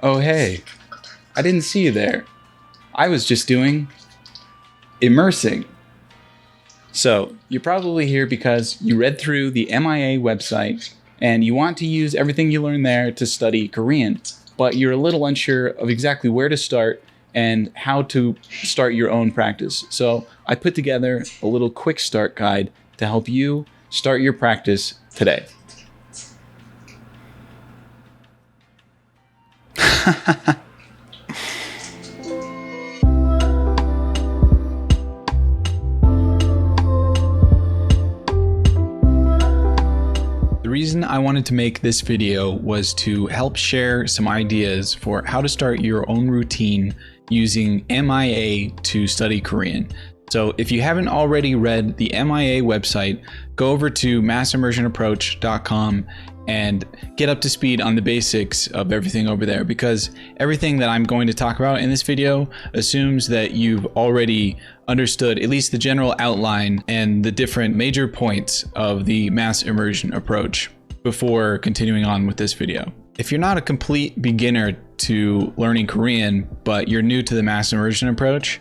Oh hey, I didn't see you there. I was just doing immersing. So you're probably here because you read through the MIA website and you want to use everything you learned there to study Korean, but you're a little unsure of exactly where to start and how to start your own practice. So I put together a little quick start guide to help you start your practice today. The reason I wanted to make this video was to help share some ideas for how to start your own routine using MIA to study Korean. So if you haven't already read the MIA website, go over to massimmersionapproach.com and get up to speed on the basics of everything over there, because everything that I'm going to talk about in this video assumes that you've already understood at least the general outline and the different major points of the mass immersion approach before continuing on with this video. If you're not a complete beginner to learning Korean, but you're new to the mass immersion approach,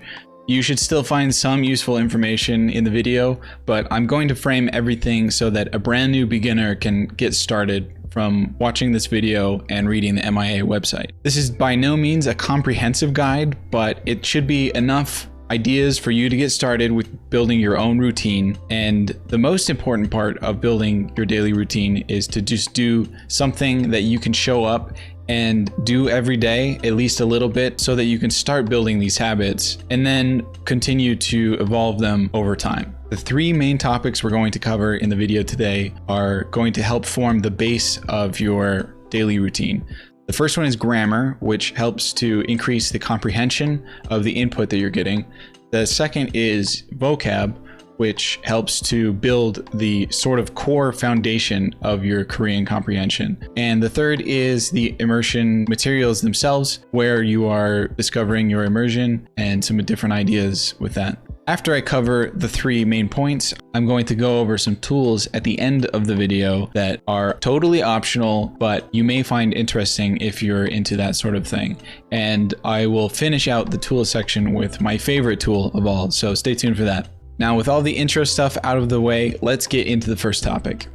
you should still find some useful information in the video, but I'm going to frame everything so that a brand new beginner can get started from watching this video and reading the MIA website. This is by no means a comprehensive guide, but it should be enough ideas for you to get started with building your own routine. And the most important part of building your daily routine is to just do something that you can show up and do every day, at least a little bit, so that you can start building these habits and then continue to evolve them over time. The three main topics we're going to cover in the video today are going to help form the base of your daily routine. The first one is grammar, which helps to increase the comprehension of the input that you're getting. The second is vocab, which helps to build the sort of core foundation of your Korean comprehension. And the third is the immersion materials themselves, where you are discovering your immersion and some different ideas with that. After I cover the three main points, I'm going to go over some tools at the end of the video that are totally optional, but you may find interesting if you're into that sort of thing. And I will finish out the tools section with my favorite tool of all, so stay tuned for that. Now, with all the intro stuff out of the way, let's get into the first topic.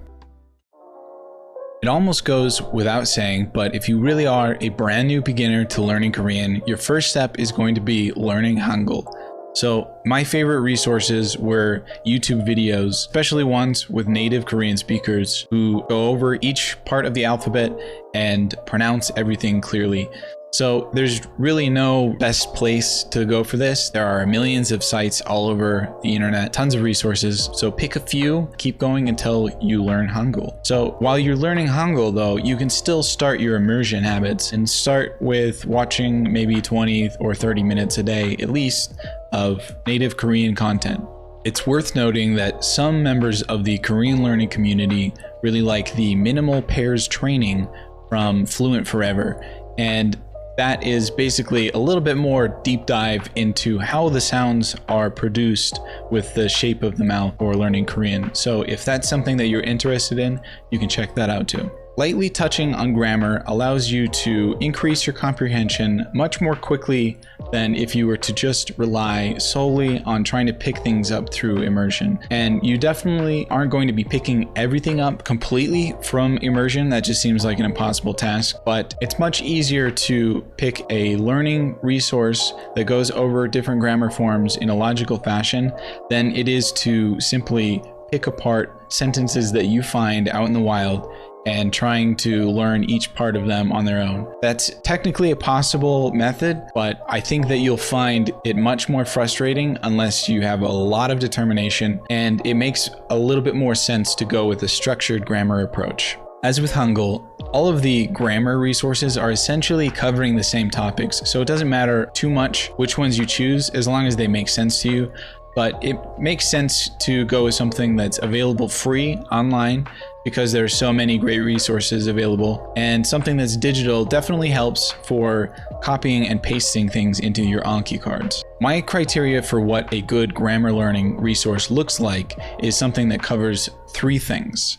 It almost goes without saying, but if you really are a brand new beginner to learning Korean, your first step is going to be learning Hangul. So my favorite resources were YouTube videos, especially ones with native Korean speakers who go over each part of the alphabet and pronounce everything clearly. So there's really no best place to go for this. There are millions of sites all over the internet, tons of resources. So pick a few, keep going until you learn Hangul. So while you're learning Hangul though, you can still start your immersion habits and start with watching maybe 20 or 30 minutes a day, at least, of native Korean content. It's worth noting that some members of the Korean learning community really like the minimal pairs training from Fluent Forever, and that is basically a little bit more deep dive into how the sounds are produced with the shape of the mouth for learning Korean. So if that's something that you're interested in, you can check that out too. Lightly touching on grammar allows you to increase your comprehension much more quickly than if you were to just rely solely on trying to pick things up through immersion. And you definitely aren't going to be picking everything up completely from immersion. That just seems like an impossible task, but it's much easier to pick a learning resource that goes over different grammar forms in a logical fashion than it is to simply pick apart sentences that you find out in the wild and trying to learn each part of them on their own. That's technically a possible method, but I think that you'll find it much more frustrating unless you have a lot of determination, and it makes a little bit more sense to go with a structured grammar approach. As with Hangul, all of the grammar resources are essentially covering the same topics, so it doesn't matter too much which ones you choose as long as they make sense to you. But it makes sense to go with something that's available free online because there are so many great resources available, and something that's digital definitely helps for copying and pasting things into your Anki cards. My criteria for what a good grammar learning resource looks like is something that covers three things.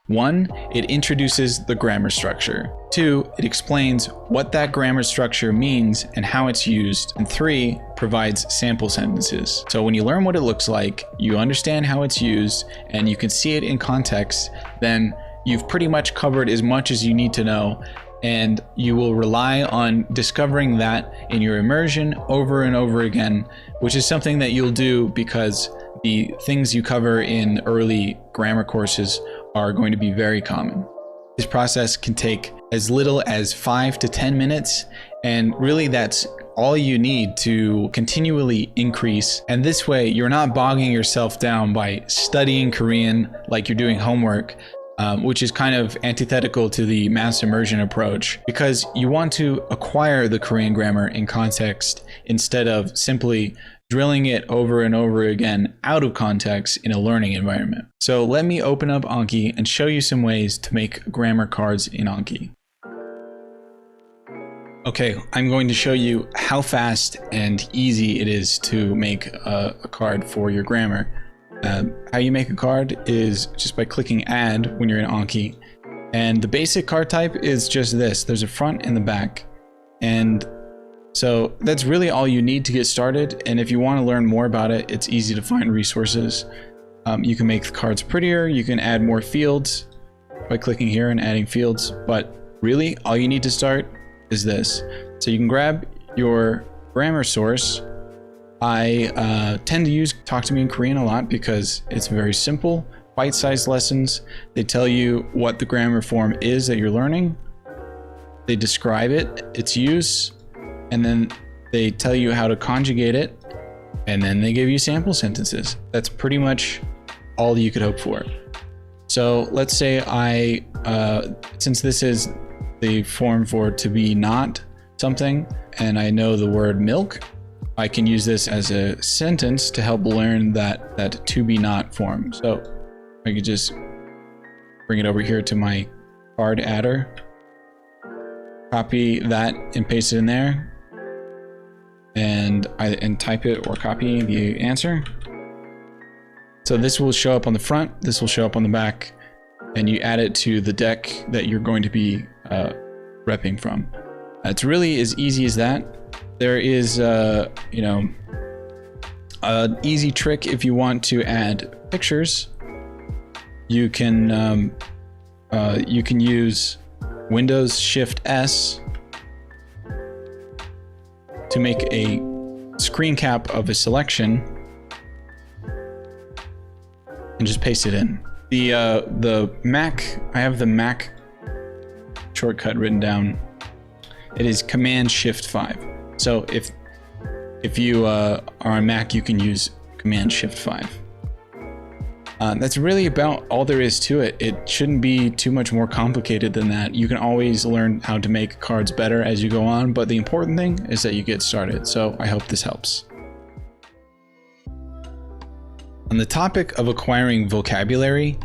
1, it introduces the grammar structure. 2, it explains what that grammar structure means and how it's used. And 3, provides sample sentences. So when you learn what it looks like, you understand how it's used, and you can see it in context, then you've pretty much covered as much as you need to know, and you will rely on discovering that in your immersion over and over again, which is something that you'll do because the things you cover in early grammar courses are going to be very common. This process can take as little as 5 to 10 minutes, and really that's all you need to continually increase. And this way you're not bogging yourself down by studying Korean like you're doing homework, which is kind of antithetical to the mass immersion approach, because you want to acquire the Korean grammar in context instead of simply drilling it over and over again out of context in a learning environment. So let me open up Anki and show you some ways to make grammar cards in Anki. Okay, I'm going to show you how fast and easy it is to make a card for your grammar. How you make a card is just by clicking add when you're in Anki. And the basic card type is just this. There's a front and the back. And so that's really all you need to get started. And if you want to learn more about it, it's easy to find resources. You can make the cards prettier. You can add more fields by clicking here and adding fields. But really, all you need to start is this. So you can grab your grammar source. I tend to use Talk to Me in Korean a lot because it's very simple, bite-sized lessons. They tell you what the grammar form is that you're learning. They describe it, its use, and then they tell you how to conjugate it, and then they give you sample sentences. That's pretty much all you could hope for. So let's say since this is the form for to be not something, and I know the word milk, I can use this as a sentence to help learn that to be not form. So I could just bring it over here to my card adder, copy that and paste it in there, and type it or copy the answer. So this will show up on the front, this will show up on the back, and you add it to the deck that you're going to be repping from. It's really as easy as that. There is an easy trick if you want to add pictures. You can use Windows Shift S to make a screen cap of a selection and just paste it in. The Mac, I have the Mac shortcut written down. It is Command Shift 5. So if you are on Mac, you can use Command Shift 5. That's really about all there is to it. It shouldn't be too much more complicated than that. You can always learn how to make cards better as you go on, but the important thing is that you get started. So I hope this helps. On the topic of acquiring vocabulary,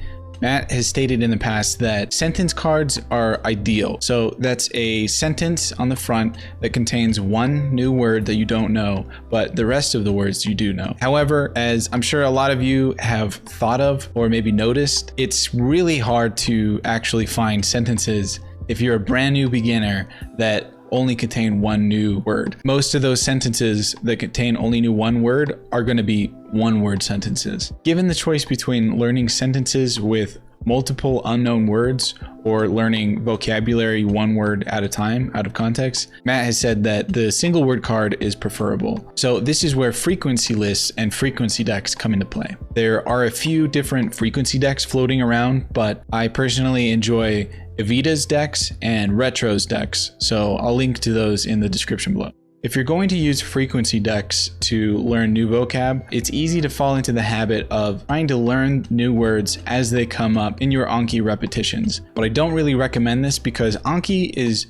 Matt has stated in the past that sentence cards are ideal. So that's a sentence on the front that contains one new word that you don't know, but the rest of the words you do know. However, as I'm sure a lot of you have thought of or maybe noticed, it's really hard to actually find sentences if you're a brand new beginner that only contain one new word. Most of those sentences that contain only one word are going to be one-word sentences. Given the choice between learning sentences with multiple unknown words or learning vocabulary one word at a time out of context, Matt has said that the single word card is preferable. So this is where frequency lists and frequency decks come into play. There are a few different frequency decks floating around, but I personally enjoy Evita's decks and Retro's decks, so I'll link to those in the description below. If you're going to use frequency decks to learn new vocab, it's easy to fall into the habit of trying to learn new words as they come up in your Anki repetitions. But I don't really recommend this because Anki is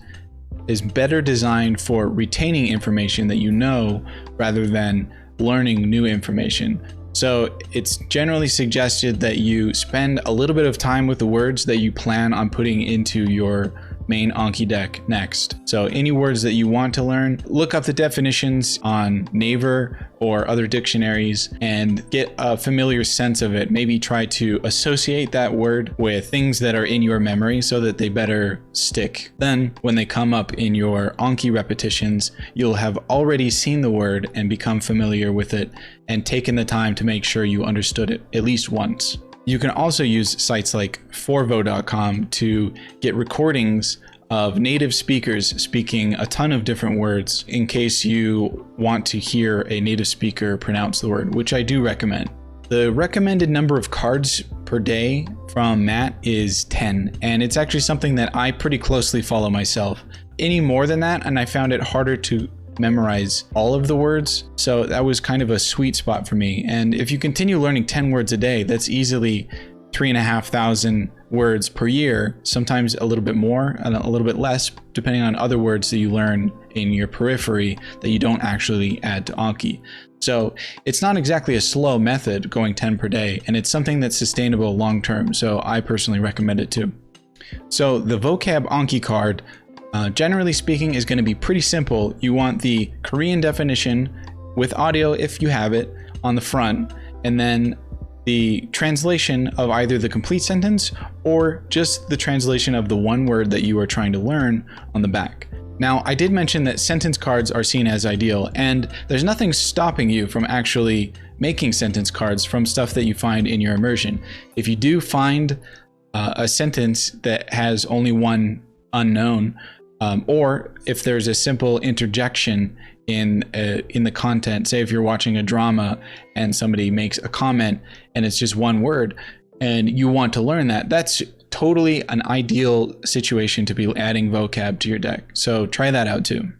better designed for retaining information that you know rather than learning new information. So it's generally suggested that you spend a little bit of time with the words that you plan on putting into your main Anki deck next. So any words that you want to learn, look up the definitions on Naver or other dictionaries and get a familiar sense of it. Maybe try to associate that word with things that are in your memory so that they better stick. Then when they come up in your Anki repetitions, you'll have already seen the word and become familiar with it and taken the time to make sure you understood it at least once. You can also use sites like forvo.com to get recordings of native speakers speaking a ton of different words in case you want to hear a native speaker pronounce the word, which I do recommend. The recommended number of cards per day from Matt is 10, and it's actually something that I pretty closely follow myself. Any more than that, and I found it harder to memorize all of the words, so that was kind of a sweet spot for me. And if you continue learning 10 words a day, that's easily 3,500 words per year, sometimes a little bit more and a little bit less, depending on other words that you learn in your periphery that you don't actually add to Anki. So it's not exactly a slow method going 10 per day, and it's something that's sustainable long term, so I personally recommend it too. So the vocab Anki card, generally speaking, is going to be pretty simple. You want the Korean definition with audio if you have it on the front, and then the translation of either the complete sentence or just the translation of the one word that you are trying to learn on the back. Now, I did mention that sentence cards are seen as ideal, and there's nothing stopping you from actually making sentence cards from stuff that you find in your immersion. If you do find a sentence that has only one unknown, or if there's a simple interjection in the content, say if you're watching a drama and somebody makes a comment and it's just one word and you want to learn that, that's totally an ideal situation to be adding vocab to your deck. So try that out too.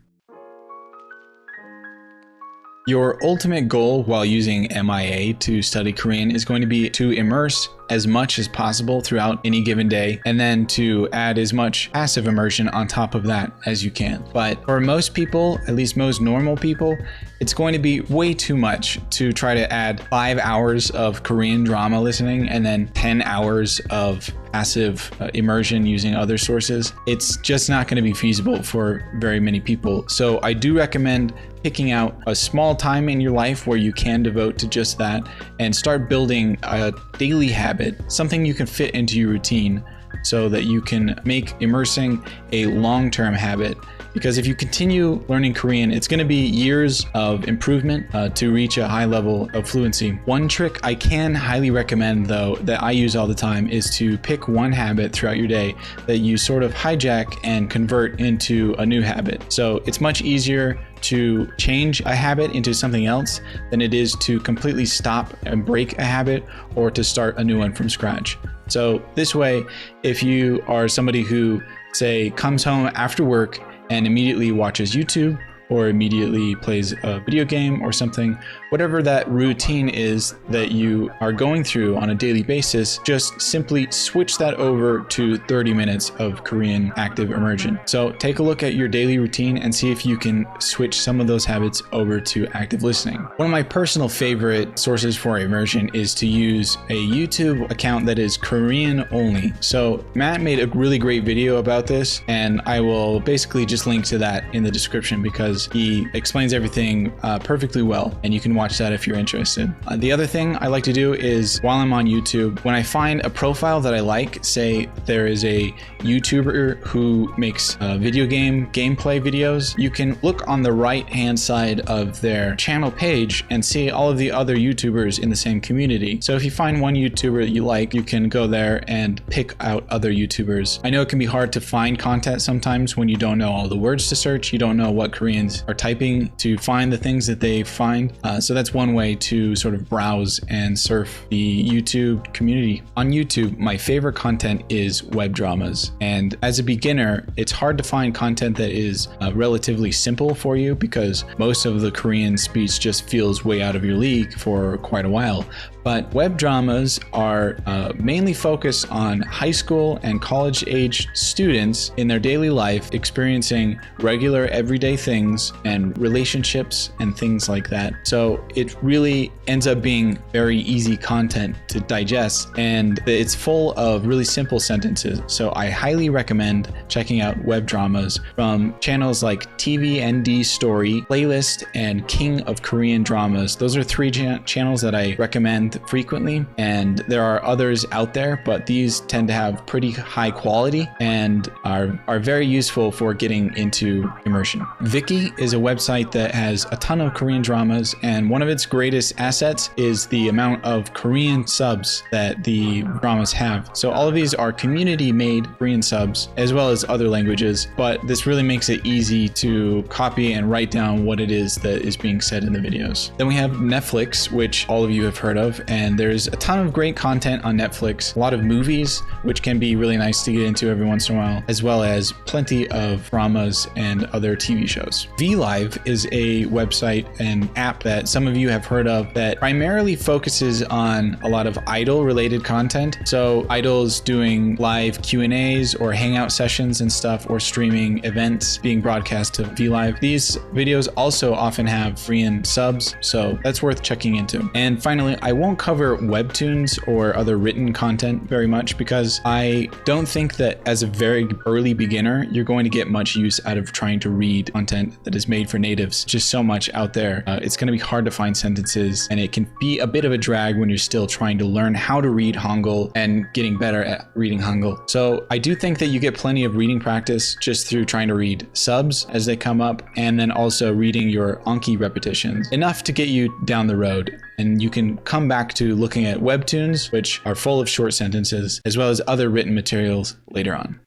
Your ultimate goal while using MIA to study Korean is going to be to immerse as much as possible throughout any given day, and then to add as much passive immersion on top of that as you can. But for most people, at least most normal people, it's going to be way too much to try to add 5 hours of Korean drama listening and then 10 hours of passive immersion using other sources. It's just not going to be feasible for very many people. So I do recommend picking out a small time in your life where you can devote to just that and start building a daily habit, something you can fit into your routine so that you can make immersing a long-term habit. Because if you continue learning Korean, it's going to be years of improvement to reach a high level of fluency. One trick I can highly recommend, though, that I use all the time is to pick one habit throughout your day that you sort of hijack and convert into a new habit. So it's much easier to change a habit into something else than it is to completely stop and break a habit or to start a new one from scratch. So this way, if you are somebody who, say, comes home after work and immediately watches YouTube or immediately plays a video game or something, whatever that routine is that you are going through on a daily basis, just simply switch that over to 30 minutes of Korean active immersion. So take a look at your daily routine and see if you can switch some of those habits over to active listening. One of my personal favorite sources for immersion is to use a YouTube account that is Korean only. So Matt made a really great video about this, and I will basically just link to that in the description because he explains everything perfectly well, and you can watch that if you're interested. The other thing I like to do is, while I'm on YouTube, when I find a profile that I like, say there is a YouTuber who makes video game gameplay videos, you can look on the right hand side of their channel page and see all of the other YouTubers in the same community. So if you find one YouTuber that you like, you can go there and pick out other YouTubers. I know it can be hard to find content sometimes when you don't know all the words to search, you don't know what Koreans are typing to find the things that they find. So that's one way to sort of browse and surf the YouTube community. On YouTube, my favorite content is web dramas. And as a beginner, it's hard to find content that is relatively simple for you because most of the Korean speech just feels way out of your league for quite a while. But web dramas are mainly focused on high school and college age students in their daily life experiencing regular everyday things and relationships and things like that. So it really ends up being very easy content to digest, and it's full of really simple sentences. So I highly recommend checking out web dramas from channels like TVND Story, Playlist, and King of Korean Dramas. Those are three channels that I recommend frequently, and there are others out there, but these tend to have pretty high quality and are very useful for getting into immersion. Viki is a website that has a ton of Korean dramas, and one of its greatest assets is the amount of Korean subs that the dramas have. So all of these are community-made Korean subs as well as other languages, but this really makes it easy to copy and write down what it is that is being said in the videos. Then we have Netflix, which all of you have heard of, and there's a ton of great content on Netflix, a lot of movies, which can be really nice to get into every once in a while, as well as plenty of dramas and other TV shows. VLive is a website and app that some of you have heard of that primarily focuses on a lot of idol related content. So idols doing live Q&As or hangout sessions and stuff, or streaming events being broadcast to VLive. These videos also often have Korean subs, so that's worth checking into. And finally, I won't cover webtoons or other written content very much because I don't think that as a very early beginner, you're going to get much use out of trying to read content that is made for natives. Just so much out there. It's going to be hard to find sentences, and it can be a bit of a drag when you're still trying to learn how to read Hangul and getting better at reading Hangul. So I do think that you get plenty of reading practice just through trying to read subs as they come up, and then also reading your Anki repetitions, enough to get you down the road. And you can come back to looking at webtoons, which are full of short sentences, as well as other written materials later on.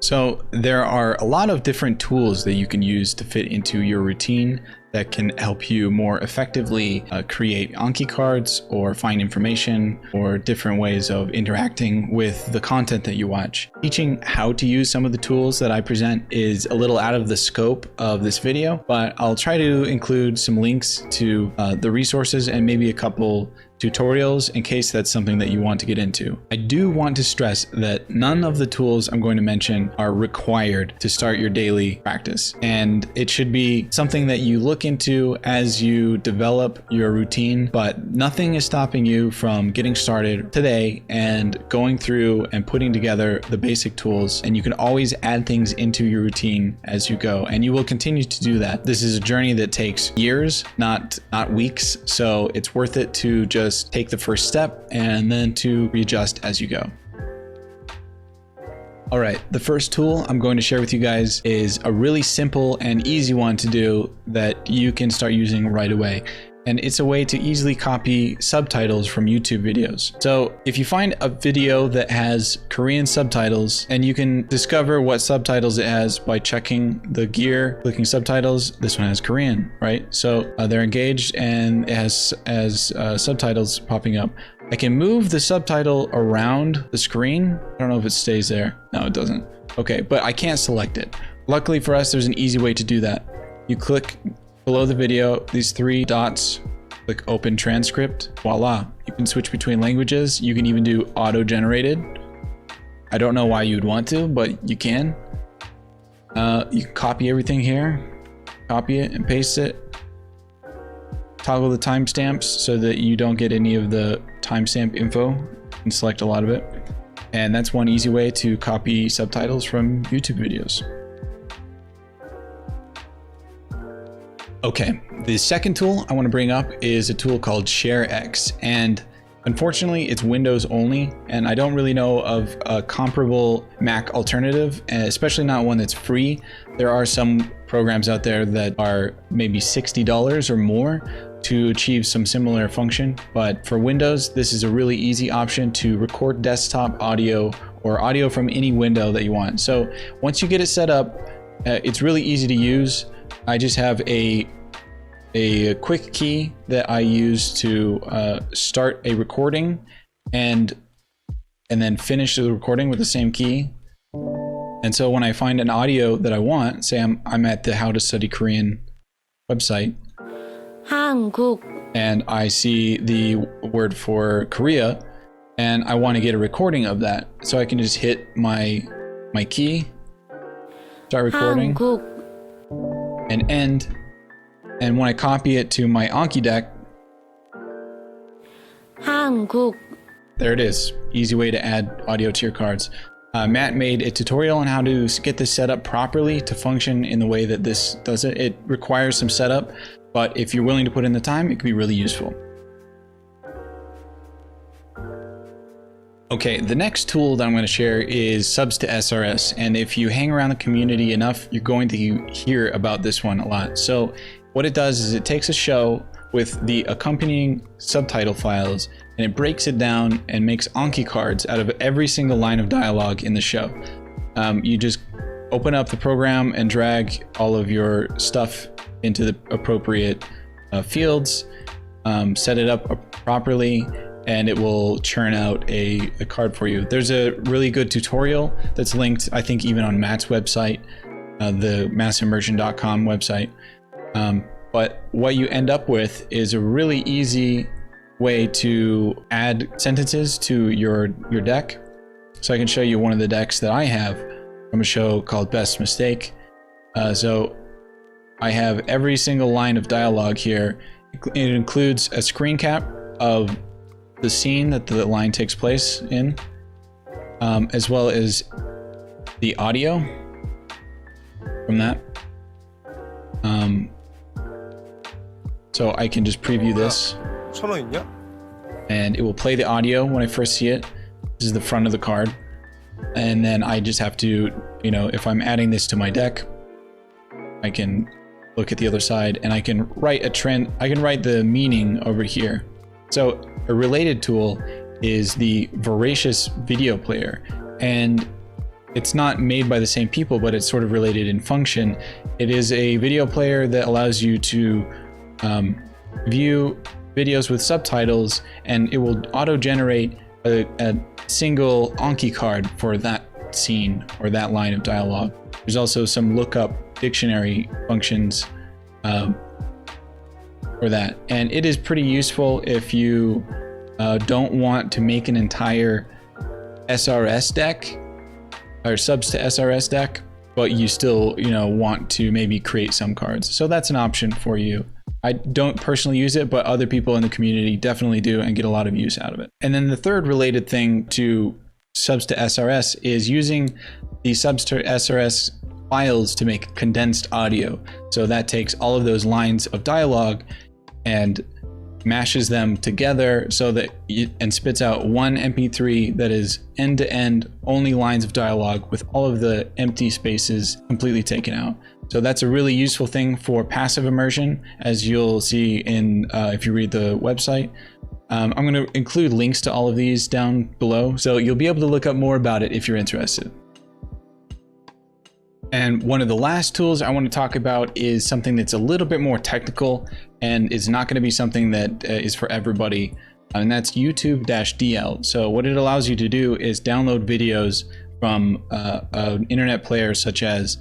So there are a lot of different tools that you can use to fit into your routine that can help you more effectively create Anki cards or find information or different ways of interacting with the content that you watch. Teaching how to use some of the tools that I present is a little out of the scope of this video, but I'll try to include some links to the resources and maybe a couple tutorials in case that's something that you want to get into. I do want to stress that none of the tools I'm going to mention are required to start your daily practice, and it should be something that you look into as you develop your routine, but nothing is stopping you from getting started today and going through and putting together the basic tools, and you can always add things into your routine as you go, and you will continue to do that. This is a journey that takes years, not weeks, so it's worth it to just take the first step and then to readjust as you go. All right, the first tool I'm going to share with you guys is a really simple and easy one to do that you can start using right away. And it's a way to easily copy subtitles from YouTube videos. So if you find a video that has Korean subtitles, and you can discover what subtitles it has by checking the gear, clicking subtitles, this one has Korean, right? So they're engaged and it has subtitles popping up. I can move the subtitle around the screen. I don't know if it stays there. No, it doesn't. Okay, but I can't select it. Luckily for us, there's an easy way to do that. You click below the video, these three dots, click open transcript, voila. You can switch between languages. You can even do auto-generated. I don't know why you'd want to, but you can. You can copy everything here, copy it and paste it. Toggle the timestamps so that you don't get any of the timestamp info and select a lot of it. And that's one easy way to copy subtitles from YouTube videos. Okay, the second tool I want to bring up is a tool called Sharex, and unfortunately it's Windows only, and I don't really know of a comparable Mac alternative, especially not one that's free. There are some programs out there that are maybe $60 or more to achieve some similar function, but for Windows, this is a really easy option to record desktop audio or audio from any window that you want. So once you get it set up, it's really easy to use. I just have a quick key that I use to start a recording and then finish the recording with the same key. And so when I find an audio that I want, say I'm at the How to Study Korean website, 한국, and I see the word for Korea, and I want to get a recording of that. So I can just hit my key, start recording, 한국, and end. And when I copy it to my Anki deck, 한국, there it is. Easy way to add audio to your cards. Matt made a tutorial on how to get this set up properly to function in the way that this does it. It requires some setup, but if you're willing to put in the time, it can be really useful. Okay, the next tool that I'm going to share is subs to SRS, and if you hang around the community enough, you're going to hear about this one a lot. So what it does is it takes a show with the accompanying subtitle files and it breaks it down and makes Anki cards out of every single line of dialogue in the show. You just open up the program and drag all of your stuff into the appropriate fields, set it up properly, and it will churn out a card for you. There's a really good tutorial that's linked, I think, even on Matt's website, the massimmersion.com website. But what you end up with is a really easy way to add sentences to your deck. So I can show you one of the decks that I have from a show called Best Mistake. So I have every single line of dialogue here. It includes a screen cap of the scene that the line takes place in, as well as the audio from that. So I can just preview this and it will play the audio when I first see it. This is the front of the card. And then I just have to, if I'm adding this to my deck, I can look at the other side and I can write a trend. I can write the meaning over here. So a related tool is the Voracious video player, and it's not made by the same people, but it's sort of related in function. It is a video player that allows you to view videos with subtitles, and it will auto-generate a single Anki card for that scene or that line of dialogue. There's also some lookup dictionary functions for that, and it is pretty useful if you don't want to make an entire SRS deck or subs to SRS deck, but you still want to maybe create some cards. So that's an option for you. I don't personally use it, but other people in the community definitely do and get a lot of use out of it. And then the third related thing to subs to SRS is using the subs to SRS files to make condensed audio. So that takes all of those lines of dialogue and mashes them together so that and spits out one MP3 that is end-to-end only lines of dialogue with all of the empty spaces completely taken out. So that's a really useful thing for passive immersion, as you'll see in if you read the website. I'm going to include links to all of these down below, so you'll be able to look up more about it if you're interested. And one of the last tools I want to talk about is something that's a little bit more technical and is not going to be something that is for everybody, and that's Youtubedl. So what it allows you to do is download videos from an internet player such as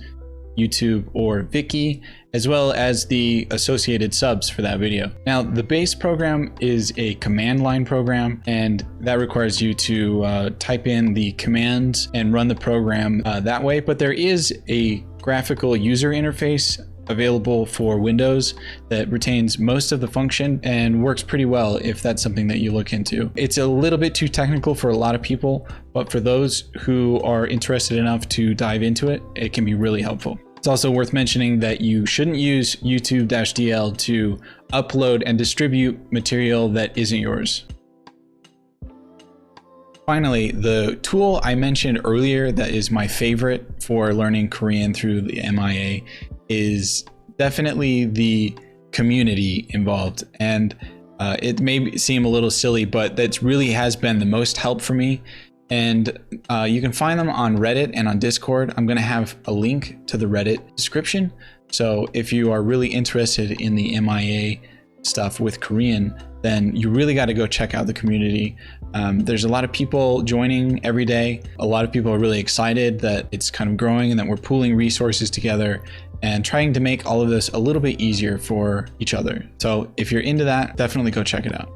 YouTube or Viki, as well as the associated subs for that video. Now, the base program is a command line program, and that requires you to type in the commands and run the program that way. But there is a graphical user interface available for Windows that retains most of the function and works pretty well if that's something that you look into. It's a little bit too technical for a lot of people, but for those who are interested enough to dive into it, it can be really helpful. It's also worth mentioning that you shouldn't use Youtubedl to upload and distribute material that isn't yours. Finally, the tool I mentioned earlier that is my favorite for learning Korean through the MIA is definitely the community involved. And it may seem a little silly, but that really has been the most help for me. And you can find them on Reddit and on Discord. I'm going to have a link to the Reddit description. So if you are really interested in the MIA stuff with Korean, then you really got to go check out the community. There's a lot of people joining every day. A lot of people are really excited that it's kind of growing and that we're pooling resources together and trying to make all of this a little bit easier for each other. So if you're into that, definitely go check it out.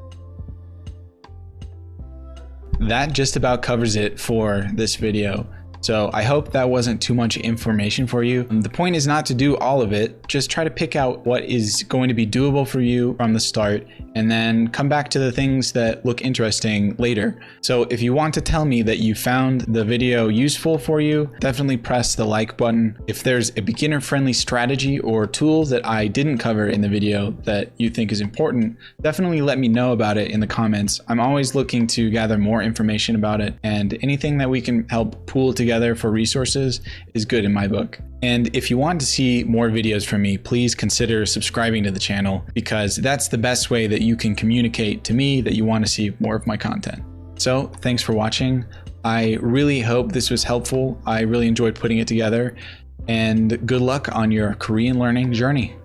That just about covers it for this video. So I hope that wasn't too much information for you. The point is not to do all of it, just try to pick out what is going to be doable for you from the start and then come back to the things that look interesting later. So if you want to tell me that you found the video useful for you, definitely press the like button. If there's a beginner-friendly strategy or tool that I didn't cover in the video that you think is important, definitely let me know about it in the comments. I'm always looking to gather more information about it, and anything that we can help pool together for resources is good in my book. And if you want to see more videos from me, please consider subscribing to the channel, because that's the best way that you can communicate to me that you want to see more of my content. So thanks for watching. I really hope this was helpful. I really enjoyed putting it together, and good luck on your Korean learning journey.